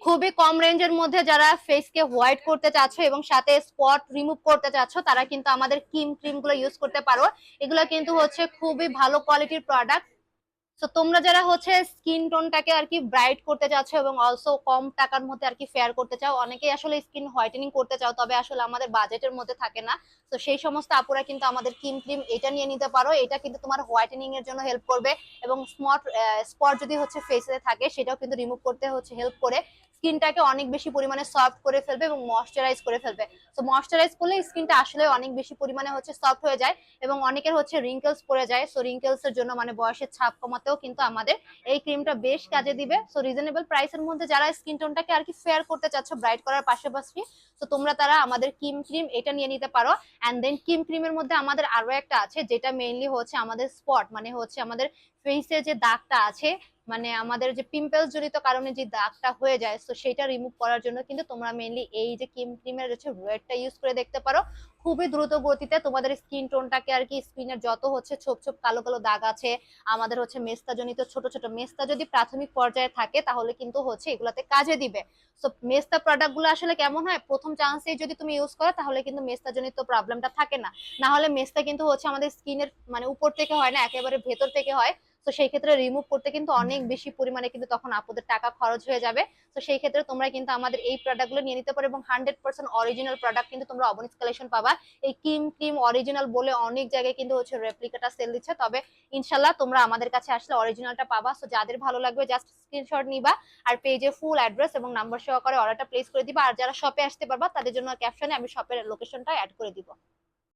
খুবই কম রেঞ্জের মধ্যে যারা ফেসকে হোয়াইট করতে চাচ্ছ এবং সাথে স্পট রিমুভ করতে চাচ্ছ তারা কিন্তু আমাদের ক্রিম গুলো ইউজ করতে পারো। এগুলো কিন্তু হচ্ছে খুবই ভালো কোয়ালিটির প্রোডাক্ট। তো তোমরা যারা হচ্ছে স্কিন টোনটাকে আর কি ব্রাইট করতে চাচ্ছ এবং অলসো কম টাকার মধ্যে আর কি ফেয়ার করতে চাও, অনেকেই আসলে স্কিন হোয়াইটেনিং করতে চাও তবে আসলে আমাদের বাজেটের মধ্যে থাকে না। তো সেই সমস্ত আপুরা কিন্তু আমাদের ক্রিম এটা নিয়ে নিতে পারো। এটা কিন্তু তোমার হোয়াইটেনিং এর জন্য হেল্প করবে এবং স্পট যদি হচ্ছে ফেসে থাকে সেটাও কিন্তু রিমুভ করতে হচ্ছে হেল্প করে, স্কিনটাকে অনেক বেশি পরিমাণে সফট করে ফেলবে এবং ময়শ্চারাইজ করে ফেলবে। তো ময়শ্চারাইজ করলে স্কিনটা আসলে অনেক বেশি পরিমাণে হচ্ছে সফট হয়ে যায় এবং অনেকের হচ্ছে রিঙ্কেলস পড়ে যায়। সো রিঙ্কেলস এর জন্য মানে বয়সের ছাপ কমাতেও কিন্তু আমাদের এই ক্রিমটা বেশ কাজে দিবে। সো রিজনেবল প্রাইসের মধ্যে যারা স্কিন টোনটাকে আর কি ফেয়ার করতে চাচ্ছ ব্রাইট করার পাশাপাশি, তো তোমরা তারা আমাদের ক্রিম এটা নিয়ে নিতে পারো। অ্যান্ড দেন ক্রিমের মধ্যে আমাদের আরো একটা আছে যেটা মেইনলি হচ্ছে আমাদের স্পট মানে হচ্ছে আমাদের ফেসে যে দাগটা আছে, মানে আমাদের যে পিম্পলস জনিত কারণে যে দাগটা হয়ে যায়, তো সেটা রিমুভ করার জন্য কিন্তু তোমরা মেইনলি এই যে ক্রিমের হচ্ছে রেডটা ইউজ করে দেখতে পারো। খুবই দ্রুত গতিতে তোমাদের স্কিন টোনটাকে আর কি স্কিনের যত হচ্ছে ছোপ ছোপ কালো কালো দাগ আছে, আমাদের হচ্ছে মেস্তা জনিত ছোট ছোট মেস্তা যদি প্রাথমিক পর্যায়ে থাকে তাহলে কিন্তু হচ্ছে এগুলাতে কাজে দিবে। সো মেস্তা প্রোডাক্ট গুলো আসলে কেমন হয়, প্রথম চান্সে যদি তুমি ইউজ করো তাহলে কিন্তু মেস্তা জনিত প্রবলেমটা থাকে না। না হলে মেস্তা কিন্তু হচ্ছে আমাদের স্কিনের মানে উপর থেকে হয় না, একেবারে ভেতর থেকে হয়। তো সেই ক্ষেত্রে রিমুভ করতে কিন্তু অনেক বেশি পরিমাণে কিন্তু তখন আপনাদের টাকা খরচ হয়ে যাবে। তো সেই ক্ষেত্রে তোমরা কিন্তু আমাদের এই প্রোডাক্টগুলো নিয়ে নিতে পারো এবং 100% অরিজিনাল প্রোডাক্ট কিন্তু তোমরা অবনিস কালেকশন পাবা। এই ক্রিম অরিজিনাল বলে অনেক জায়গায় কিন্তু হচ্ছে রেপ্লিকাটা সেল দিচ্ছে, তবে ইনশাল্লাহ তোমরা আমাদের কাছে আসলে অরিজিনালটা পাবা। সো যাদের ভালো লাগবে জাস্ট স্ক্রিনশট নিবা আর পেজে ফুল অ্যাড্রেস এবং নাম্বার সহকারে অর্ডারটা প্লেস করে দিবা। আর যারা শপে আসতে পারবা তাদের জন্য ক্যাপশনে আমি শপের লোকেশনটা অ্যাড করে দিব।